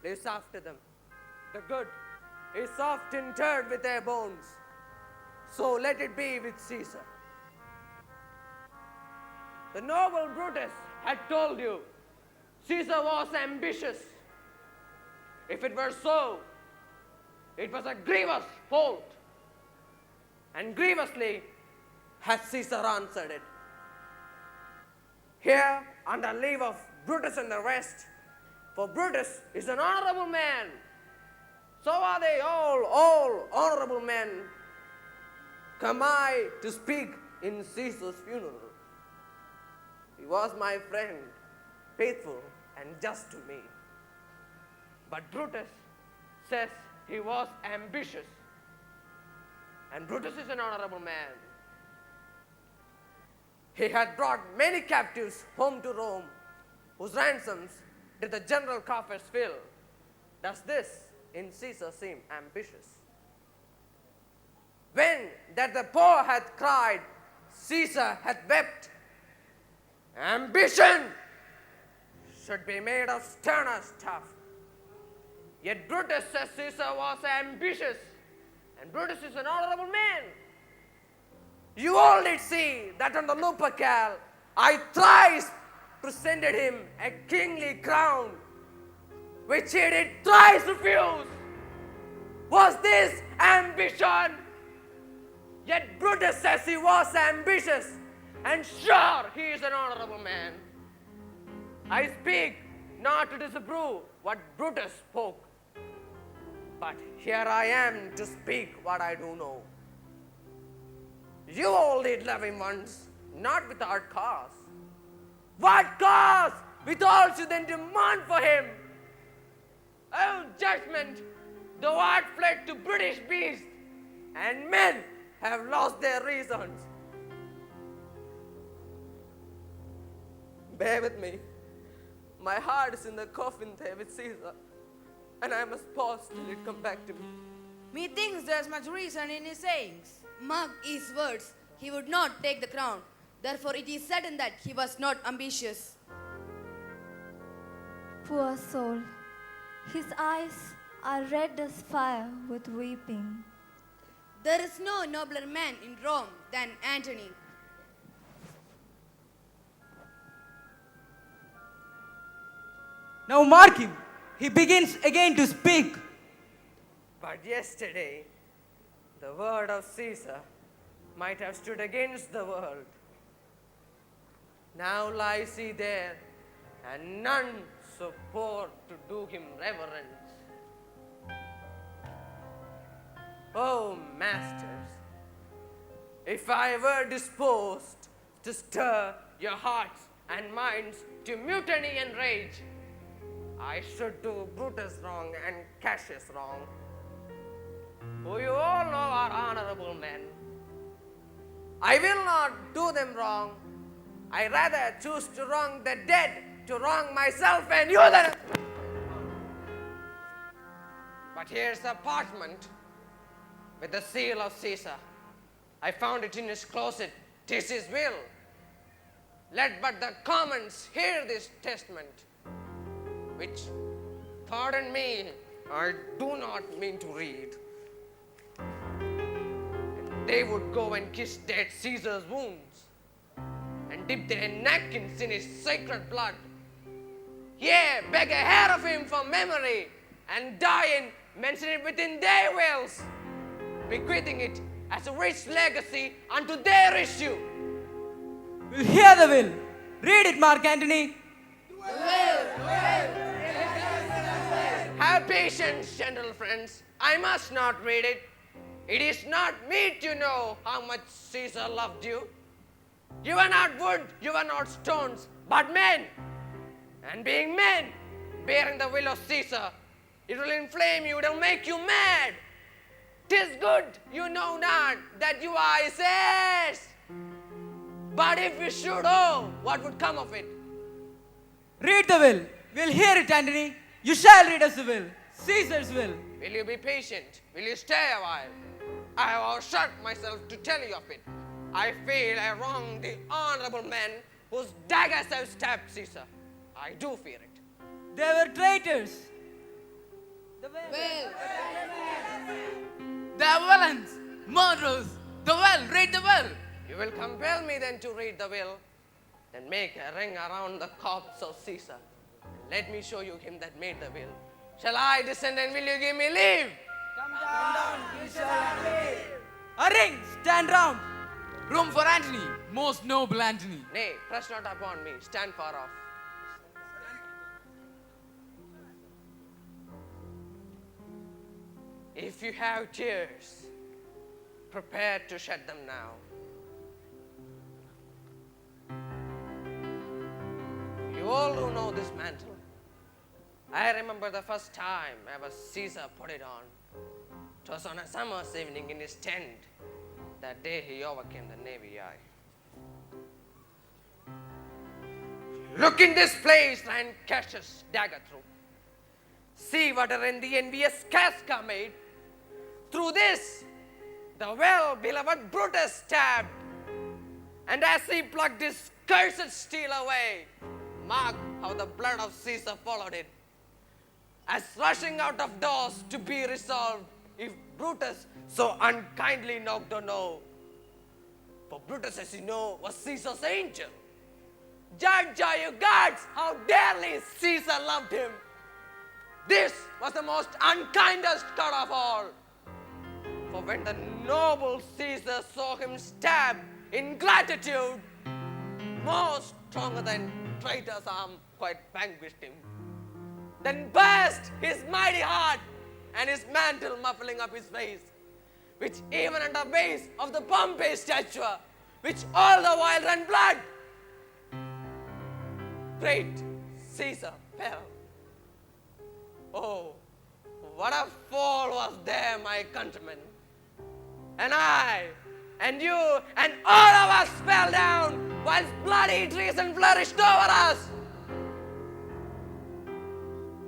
lives after them. The good is oft interred with their bones. So let it be with Caesar. The noble Brutus had told you Caesar was ambitious. If it were so, it was a grievous fault. And grievously has Caesar answered it. Here, under leave of Brutus and the rest, for Brutus is an honorable man. So are they all honorable men. Come I to speak in Caesar's funeral. He was my friend, faithful and just to me. But Brutus says he was ambitious. And Brutus is an honorable man. He had brought many captives home to Rome, whose ransoms did the general coffers fill. Does this in Caesar seem ambitious? When that the poor hath cried, Caesar hath wept. Ambition should be made of sterner stuff. Yet Brutus says Caesar was ambitious, and Brutus is an honorable man. You all did see that on the Lupercal I thrice presented him a kingly crown, which he did thrice refuse. Was this ambition? Yet Brutus says he was ambitious, and sure he is an honorable man. I speak not to disapprove what Brutus spoke, but here I am to speak what I do know. You all did love him once, not without cause. What cause? With all you then demand for him? Oh, judgment, thou art fled to British beasts, and men have lost their reasons. Bear with me. My heart is in the coffin there with Caesar, and I must pause till it come back to me. Methinks there's much reason in his sayings. Mark his words, he would not take the crown. Therefore it is certain that he was not ambitious. Poor soul, his eyes are red as fire with weeping. There is no nobler man in Rome than Antony. Now mark him. He begins again to speak. But yesterday, the word of Caesar might have stood against the world. Now lies he there, and none so poor to do him reverence. Oh, masters, if I were disposed to stir your hearts and minds to mutiny and rage, I should do Brutus wrong and Cassius wrong, who you all know are honorable men. I will not do them wrong. I rather choose to wrong the dead, to wrong myself and you than... But here's the parchment with the seal of Caesar. I found it in his closet. 'Tis his will. Let but the commons hear this testament, which, pardon me, I do not mean to read. They would go and kiss dead Caesar's wounds and dip their neck in his sacred blood. Yea, beg a hair of him for memory and die and mention it within their wills, bequeathing it as a rich legacy unto their issue. We'll hear the will. Read it, Mark Antony. Have patience, gentle friends. I must not read it. It is not meet to know how much Caesar loved you. You are not wood, you are not stones, but men. And being men, bearing the will of Caesar, it will inflame you, it will make you mad. 'Tis good you know not that you are his heirs. But if you should, oh, what would come of it? Read the will. We'll hear it, Antony. You shall read us the will. Caesar's will. Will you be patient? Will you stay a while? I have outshut myself to tell you of it. I feel I wrong the honorable men whose daggers have stabbed Caesar. I do fear it. They were traitors. They are villains, murderers. The will, read the will. You will compel me then to read the will, then make a ring around the corpse of Caesar. And let me show you him that made the will. Shall I descend and will you give me leave? A ring, stand round. Room for Antony, most noble Antony. Nay, press not upon me, stand far off. If you have tears, prepare to shed them now. You all who know this mantle, I remember the first time ever Caesar put it on. It was on a summer's evening in his tent. That day he overcame the navy eye. Look in this place, ran Cassius' dagger through. See what a rend the envious Casca made. Through this, the well-beloved Brutus stabbed. And as he plucked his cursed steel away, mark how the blood of Caesar followed it. As rushing out of doors to be resolved, if Brutus so unkindly knocked or no. For Brutus, as you know, was Caesar's angel. Judge are you gods how dearly Caesar loved him. This was the most unkindest cut of all. For when the noble Caesar saw him stabbed in gratitude, more stronger than traitor's arm quite vanquished him. Then burst his mighty heart and his mantle muffling up his face, which even under base of the Pompey statue, which all the while ran blood, great Caesar fell. Oh, what a fall was there, my countrymen. And I, and you, and all of us fell down, whilst bloody treason flourished over us.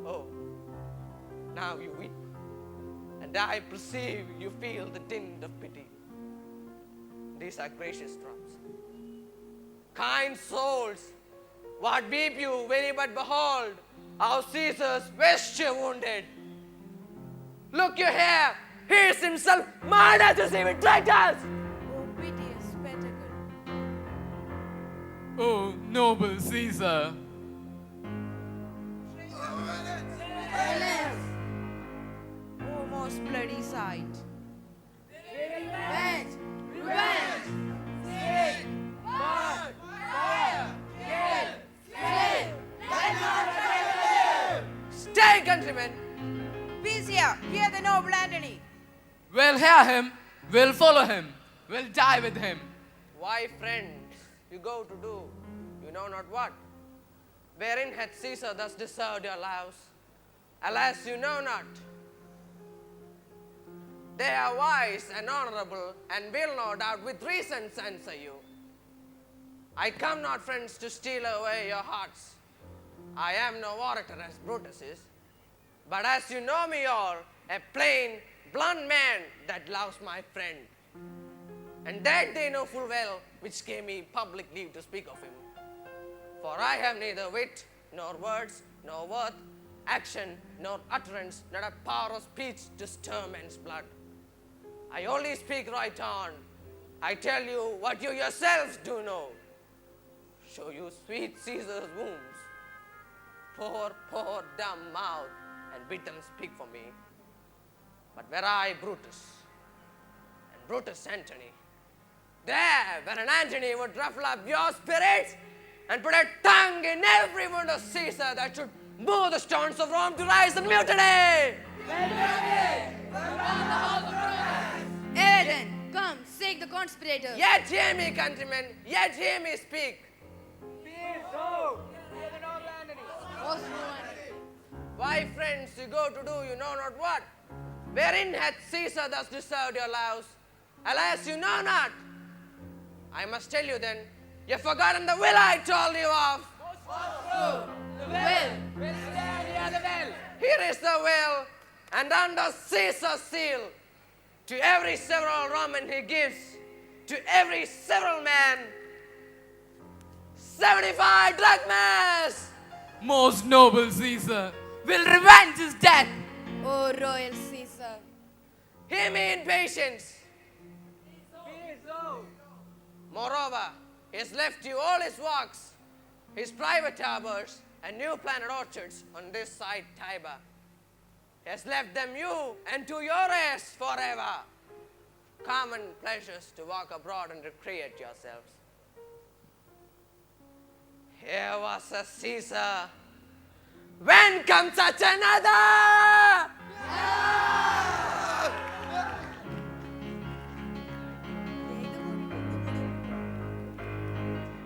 Oh, now you weep, and I perceive you feel the tint of pity. These are gracious drops. Kind souls, what weep you when you but behold how Caesar's vesture wounded? Look you here, he is himself murdered to see with traitors. Oh, piteous spectacle. Oh, noble Caesar. Oh, most bloody sight. Revenge! Revenge! Sin! Blood! Fire! Kill! Slay! Let not live! Stay, countrymen. Peace here. Hear the noble Antony. We'll hear him, we'll follow him, we'll die with him. Why, friends, you go to do, you know not what? Wherein hath Caesar thus deserved your lives? Alas, you know not. They are wise and honorable, and will no doubt with reason answer you. I come not, friends, to steal away your hearts. I am no orator as Brutus is, but as you know me all, a plain, blunt man that loves my friend. And that they know full well, which gave me public leave to speak of him. For I have neither wit, nor words, nor worth, action, nor utterance, nor a power of speech to stir men's blood. I only speak right on. I tell you what you yourselves do know. Show you sweet Caesar's wounds. Poor, poor dumb mouth, and bid them speak for me. But were I Brutus, and Brutus Antony, there where an Antony would ruffle up your spirits and put a tongue in every wound of Caesar that should move the stones of Rome to rise and mutiny. Then, come, seek the conspirators. Yet hear me, countrymen, yet hear me speak. Most noble. Why, friends, you go to do you know not what? Wherein hath Caesar thus deserved your lives? Alas, you know not. I must tell you then, you've forgotten the will I told you of. The will. Here is the will, and under Caesar's seal, to every several Roman he gives, to every several man, 75 drachmas. Most noble Caesar, will revenge his death. O royal Caesar. He mean patience. Moreover, he has left you all his works, his private harbors and new planted orchards on this side Tiber. He has left them you and to your heirs forever. Common pleasures to walk abroad and recreate yourselves. Here was a Caesar. When comes such another?